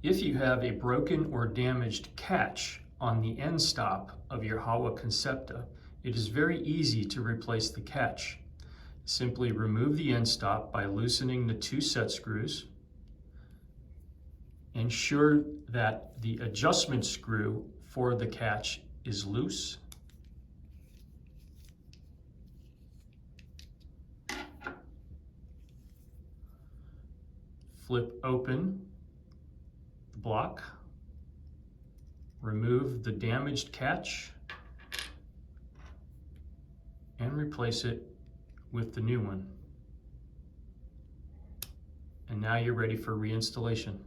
If you have a broken or damaged catch on the end stop of your Hawa Concepta, it is very easy to replace the catch. Simply remove the end stop by loosening the 2 set screws. Ensure that the adjustment screw for the catch is loose. Flip open the block, remove the damaged catch, and replace it with the new one. And now you're ready for reinstallation.